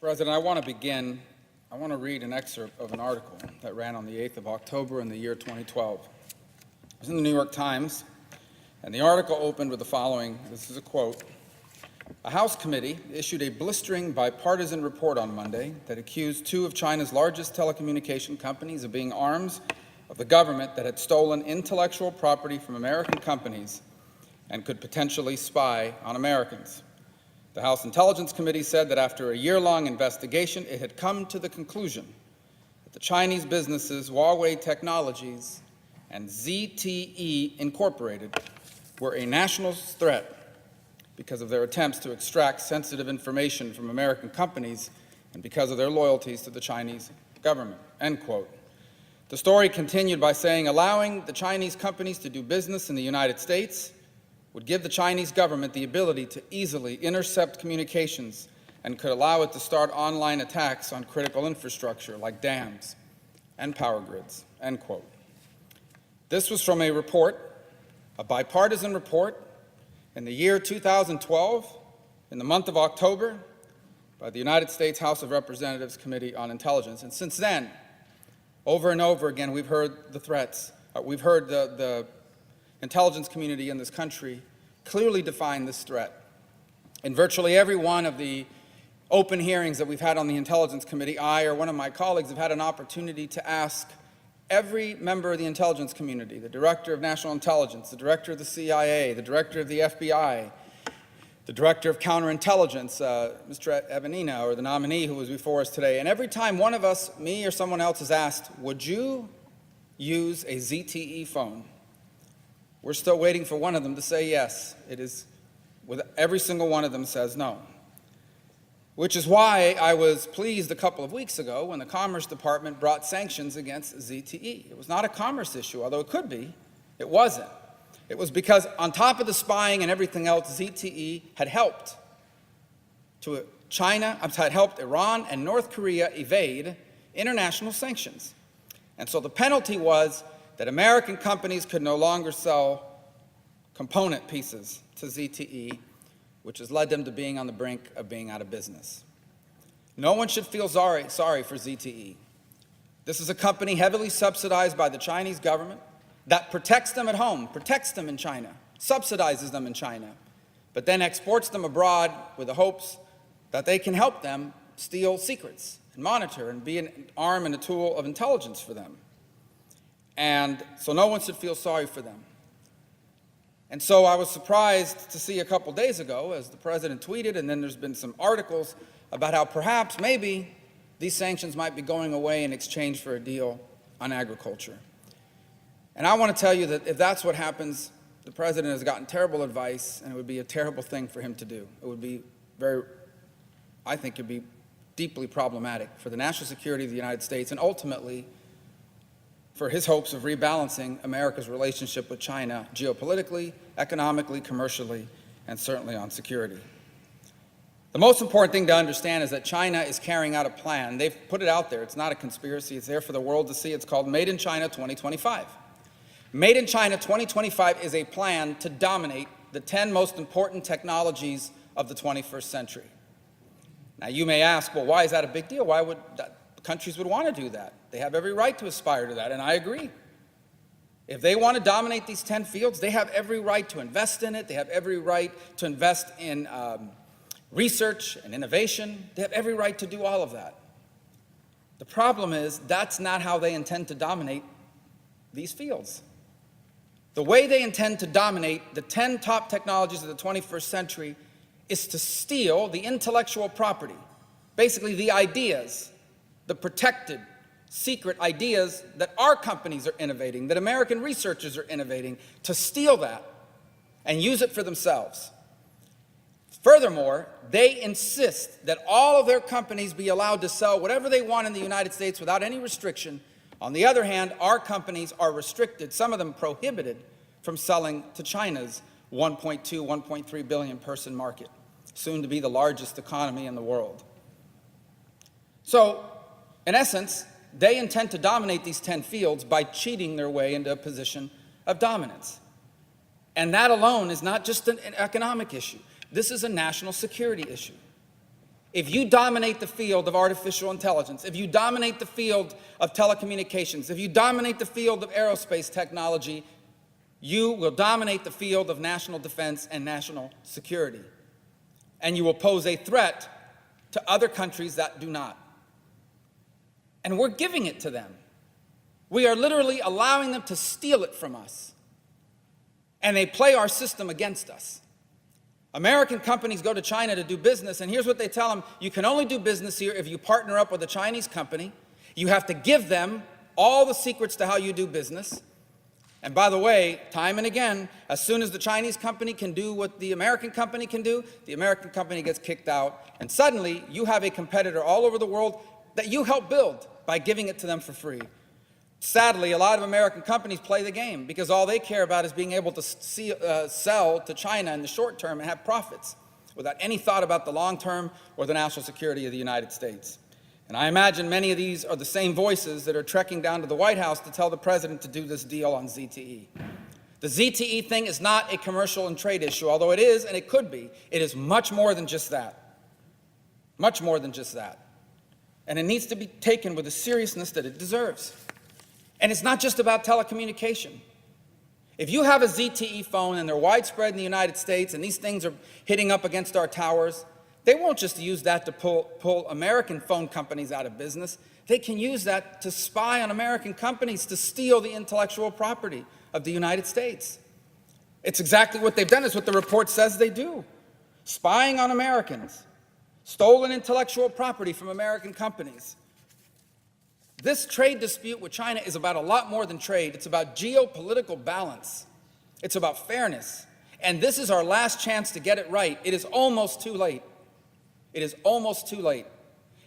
President, I want to read an excerpt of an article that ran on the 8th of October in the year 2012. It was in the New York Times, and the article opened with the following. This is a quote. A House committee issued a blistering bipartisan report on Monday that accused two of China's largest telecommunication companies of being arms of the government that had stolen intellectual property from American companies and could potentially spy on Americans. The House Intelligence Committee said that after a year-long investigation, it had come to the conclusion that the Chinese businesses Huawei Technologies and ZTE Incorporated were a national threat because of their attempts to extract sensitive information from American companies and because of their loyalties to the Chinese government, end quote. The story continued by saying allowing the Chinese companies to do business in the United States would give the Chinese government the ability to easily intercept communications and could allow it to start online attacks on critical infrastructure like dams and power grids, end quote. This was from a report, a bipartisan report, in the year 2012, in the month of October, by the United States House of Representatives Committee on Intelligence. And since then, over and over again, we've heard the threats. We've heard the intelligence community in this country clearly define this threat. In virtually every one of the open hearings that we've had on the Intelligence Committee, I or one of my colleagues have had an opportunity to ask every member of the intelligence community, the Director of National Intelligence, the Director of the CIA, the Director of the FBI, the Director of Counterintelligence, Mr. Evanina, or the nominee who was before us today, and every time one of us, me or someone else, is asked, would you use a ZTE phone? We're still waiting for one of them to say yes. It is, with every single one of them says no. Which is why I was pleased a couple of weeks ago when the Commerce Department brought sanctions against ZTE. It was not a commerce issue, although it could be. It wasn't. It was because on top of the spying and everything else, ZTE had helped had helped Iran and North Korea evade international sanctions. And so the penalty was that American companies could no longer sell component pieces to ZTE, which has led them to being on the brink of being out of business. No one should feel sorry for ZTE. This is a company heavily subsidized by the Chinese government that protects them at home, protects them in China, subsidizes them in China, but then exports them abroad with the hopes that they can help them steal secrets and monitor and be an arm and a tool of intelligence for them. And so no one should feel sorry for them. And so I was surprised to see a couple days ago, as the president tweeted, and then there's been some articles about how perhaps, maybe, these sanctions might be going away in exchange for a deal on agriculture. And I want to tell you that if that's what happens, the president has gotten terrible advice, and it would be a terrible thing for him to do. It would be I think it'd be deeply problematic for the national security of the United States and ultimately for his hopes of rebalancing America's relationship with China geopolitically, economically, commercially, and certainly on security. The most important thing to understand is that China is carrying out a plan. They've put it out there. It's not a conspiracy. It's there for the world to see. It's called Made in China 2025. Made in China 2025 is a plan to dominate the 10 most important technologies of the 21st century. Now, you may ask, well, why is that a big deal? Why would countries would want to do that? They have every right to aspire to that, and I agree. If they want to dominate these 10 fields, they have every right to invest in it. They have every right to invest in research and innovation. They have every right to do all of that. The problem is that's not how they intend to dominate these fields. The way they intend to dominate the 10 top technologies of the 21st century is to steal the intellectual property, basically the ideas, the protected, secret ideas that our companies are innovating, that American researchers are innovating, to steal that and use it for themselves. Furthermore, they insist that all of their companies be allowed to sell whatever they want in the United States without any restriction. On the other hand, our companies are restricted, some of them prohibited, from selling to China's 1.2, 1.3 billion person market, soon to be the largest economy in the world. So, in essence, they intend to dominate these 10 fields by cheating their way into a position of dominance. And that alone is not just an economic issue. This is a national security issue. If you dominate the field of artificial intelligence, if you dominate the field of telecommunications, if you dominate the field of aerospace technology, you will dominate the field of national defense and national security. And you will pose a threat to other countries that do not. And we're giving it to them. We are literally allowing them to steal it from us. And they play our system against us. American companies go to China to do business, and here's what they tell them: you can only do business here if you partner up with a Chinese company. You have to give them all the secrets to how you do business. And by the way, time and again, as soon as the Chinese company can do what the American company can do, the American company gets kicked out, and suddenly you have a competitor all over the world that you help build by giving it to them for free. Sadly, a lot of American companies play the game because all they care about is being able to sell to China in the short term and have profits without any thought about the long term or the national security of the United States. And I imagine many of these are the same voices that are trekking down to the White House to tell the president to do this deal on ZTE. The ZTE thing is not a commercial and trade issue, although it is, and it could be. It is much more than just that. Much more than just that. And it needs to be taken with the seriousness that it deserves. And it's not just about telecommunication. If you have a ZTE phone and they're widespread in the United States and these things are hitting up against our towers, they won't just use that to pull American phone companies out of business. They can use that to spy on American companies to steal the intellectual property of the United States. It's exactly what they've done. It's what the report says they do. Spying on Americans. Stolen intellectual property from American companies. This trade dispute with China is about a lot more than trade. It's about geopolitical balance. It's about fairness. And this is our last chance to get it right. It is almost too late. It is almost too late.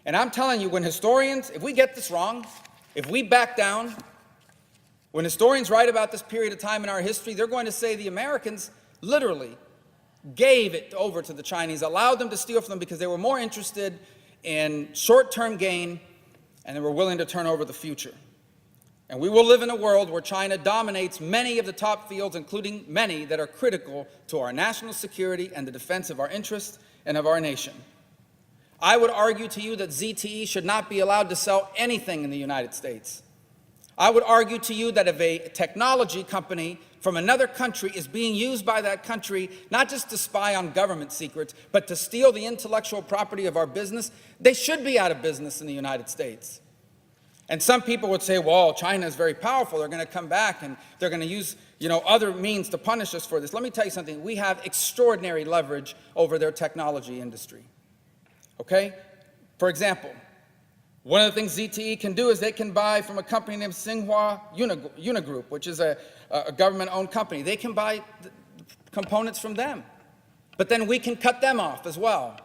And I'm telling you, when historians, if we get this wrong, if we back down, when historians write about this period of time in our history, they're going to say the Americans literally gave it over to the Chinese, allowed them to steal from them because they were more interested in short-term gain and they were willing to turn over the future. And we will live in a world where China dominates many of the top fields, including many that are critical to our national security and the defense of our interests and of our nation. I would argue to you that ZTE should not be allowed to sell anything in the United States. I would argue to you that if a technology company from another country is being used by that country, not just to spy on government secrets, but to steal the intellectual property of our business, they should be out of business in the United States. And some people would say, well, China is very powerful. They're going to come back and they're going to use, other means to punish us for this. Let me tell you something. We have extraordinary leverage over their technology industry. Okay? For example, one of the things ZTE can do is they can buy from a company named Tsinghua Unigroup, which is a government-owned company. They can buy components from them. But then we can cut them off as well.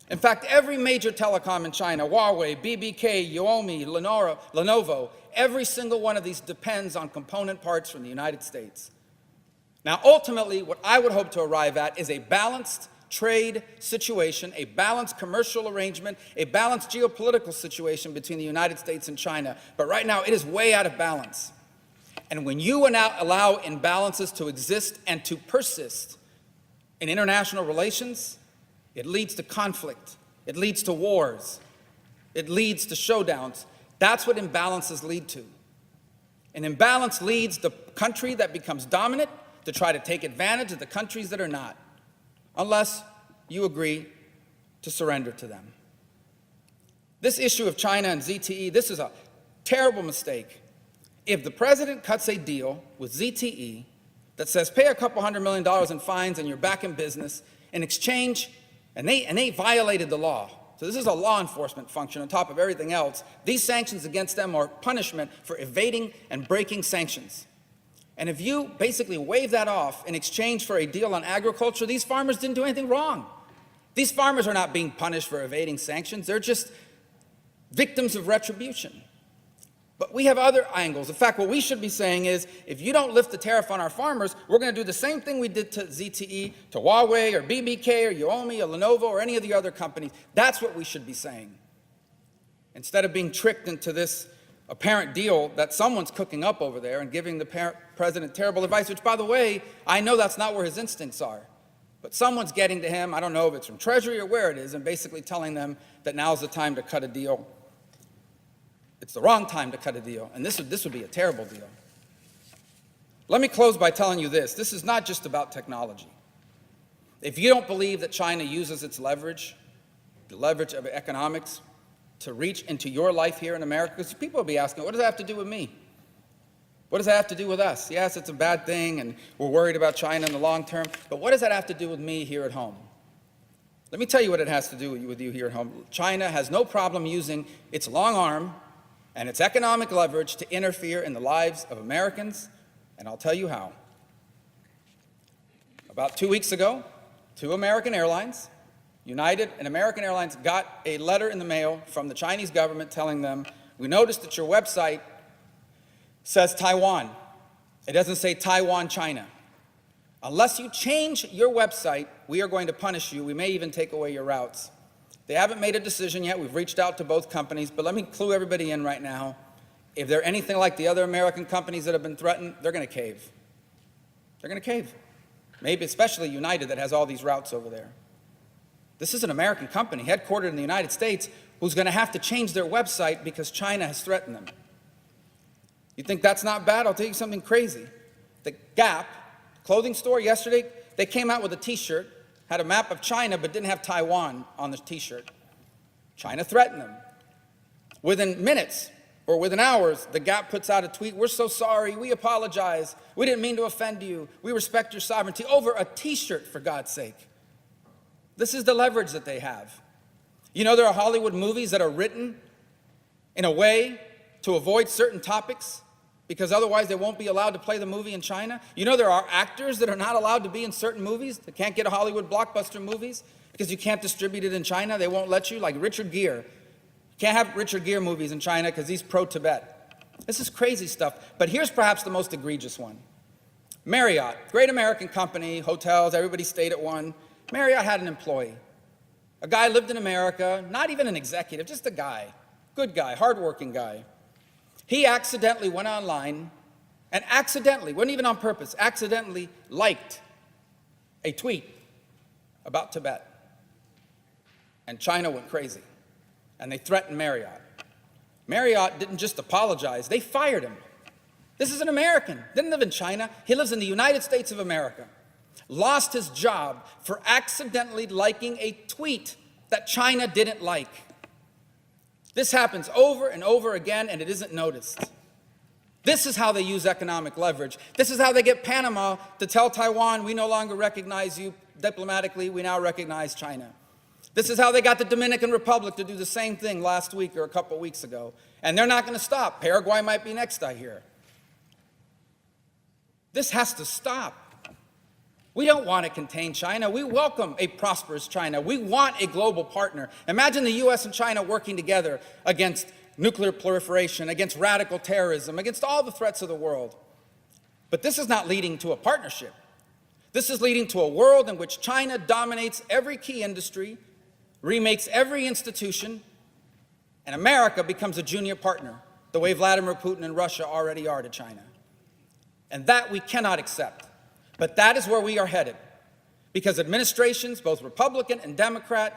In fact, every major telecom in China, Huawei, BBK, Xiaomi, Lenovo, every single one of these depends on component parts from the United States. Now, ultimately, what I would hope to arrive at is a balanced trade situation, a balanced commercial arrangement, a balanced geopolitical situation between the United States and China. But right now, it is way out of balance. And when you allow imbalances to exist and to persist in international relations, it leads to conflict. It leads to wars. It leads to showdowns. That's what imbalances lead to. An imbalance leads the country that becomes dominant to try to take advantage of the countries that are not, unless you agree to surrender to them. This issue of China and ZTE, this is a terrible mistake. If the president cuts a deal with ZTE that says pay a couple $100 million in fines and you're back in business, in exchange, and they violated the law. So this is a law enforcement function on top of everything else. These sanctions against them are punishment for evading and breaking sanctions. And if you basically waive that off in exchange for a deal on agriculture, these farmers didn't do anything wrong. These farmers are not being punished for evading sanctions. They're just victims of retribution. But we have other angles. In fact, what we should be saying is, if you don't lift the tariff on our farmers, we're going to do the same thing we did to ZTE, to Huawei, or BBK, or Xiaomi, or Lenovo, or any of the other companies. That's what we should be saying. Instead of being tricked into this apparent deal that someone's cooking up over there and giving the president terrible advice, which, by the way, I know that's not where his instincts are. But someone's getting to him, I don't know if it's from Treasury or where it is, and basically telling them that now's the time to cut a deal. It's the wrong time to cut a deal, and this would be a terrible deal. Let me close by telling you this. This is not just about technology. If you don't believe that China uses its leverage, the leverage of economics, to reach into your life here in America, because people will be asking, what does that have to do with me? What does that have to do with us? Yes, it's a bad thing, and we're worried about China in the long term, but what does that have to do with me here at home? Let me tell you what it has to do with you here at home. China has no problem using its long arm and its economic leverage to interfere in the lives of Americans, and I'll tell you how. About 2 weeks ago, two American airlines, United and American Airlines, got a letter in the mail from the Chinese government telling them, we noticed that your website says Taiwan. It doesn't say Taiwan, China. Unless you change your website, we are going to punish you. We may even take away your routes. They haven't made a decision yet. We've reached out to both companies, but let me clue everybody in right now. If they're anything like the other American companies that have been threatened, they're going to cave. They're going to cave. Maybe especially United that has all these routes over there. This is an American company headquartered in the United States who's going to have to change their website because China has threatened them. You think that's not bad? I'll tell you something crazy. The Gap clothing store yesterday, they came out with a t-shirt, had a map of China but didn't have Taiwan on the t-shirt. China threatened them. Within minutes or within hours, the Gap puts out a tweet, we're so sorry, we apologize, we didn't mean to offend you, we respect your sovereignty, over a t-shirt, for God's sake. This is the leverage that they have. You know, there are Hollywood movies that are written in a way to avoid certain topics because otherwise they won't be allowed to play the movie in China. You know, there are actors that are not allowed to be in certain movies that can't get Hollywood blockbuster movies because you can't distribute it in China. They won't let you, like Richard Gere. You can't have Richard Gere movies in China because he's pro-Tibet. This is crazy stuff. But here's perhaps the most egregious one. Marriott, great American company, hotels, everybody stayed at one. Marriott had an employee. A guy lived in America, not even an executive, just a guy. Good guy, hardworking guy. He accidentally went online and accidentally, wasn't even on purpose, accidentally liked a tweet about Tibet. And China went crazy. And they threatened Marriott. Marriott didn't just apologize, they fired him. This is an American, didn't live in China, he lives in the United States of America. Lost his job for accidentally liking a tweet that China didn't like. This happens over and over again, and it isn't noticed. This is how they use economic leverage. This is how they get Panama to tell Taiwan, we no longer recognize you diplomatically, we now recognize China. This is how they got the Dominican Republic to do the same thing last week or a couple weeks ago. And they're not going to stop. Paraguay might be next, I hear. This has to stop. We don't want to contain China. We welcome a prosperous China. We want a global partner. Imagine the US and China working together against nuclear proliferation, against radical terrorism, against all the threats of the world. But this is not leading to a partnership. This is leading to a world in which China dominates every key industry, remakes every institution, and America becomes a junior partner, the way Vladimir Putin and Russia already are to China. And that we cannot accept. But that is where we are headed, because administrations, both Republican and Democrat,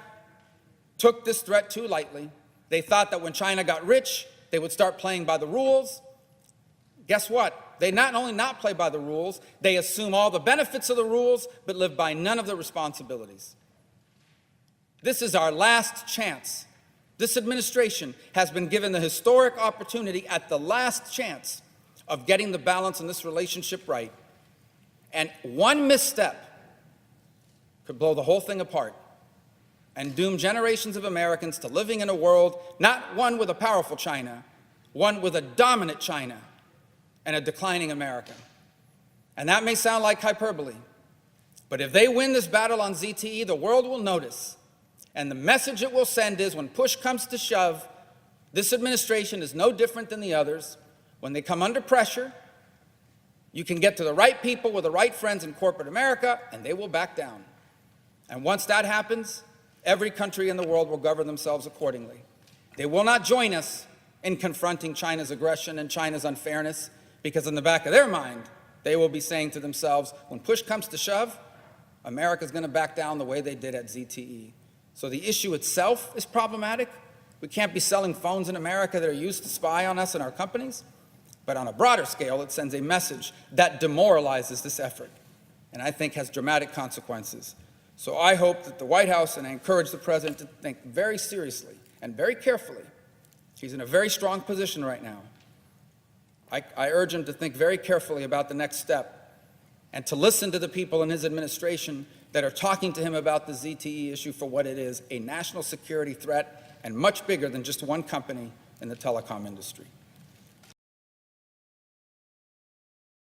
took this threat too lightly. They thought that when China got rich, they would start playing by the rules. Guess what? They not only not play by the rules, they assume all the benefits of the rules, but live by none of the responsibilities. This is our last chance. This administration has been given the historic opportunity at the last chance of getting the balance in this relationship right. And one misstep could blow the whole thing apart and doom generations of Americans to living in a world, not one with a powerful China, one with a dominant China and a declining America. And that may sound like hyperbole, but if they win this battle on ZTE, the world will notice. And the message it will send is, when push comes to shove, this administration is no different than the others. When they come under pressure, you can get to the right people with the right friends in corporate America, and they will back down. And once that happens, every country in the world will govern themselves accordingly. They will not join us in confronting China's aggression and China's unfairness, because in the back of their mind, they will be saying to themselves, when push comes to shove, America's going to back down the way they did at ZTE. So the issue itself is problematic. We can't be selling phones in America that are used to spy on us and our companies. But on a broader scale, it sends a message that demoralizes this effort, and I think has dramatic consequences. So I hope that the White House, and I encourage the President to think very seriously and very carefully. He's in a very strong position right now. I urge him to think very carefully about the next step and to listen to the people in his administration that are talking to him about the ZTE issue for what it is, a national security threat and much bigger than just one company in the telecom industry.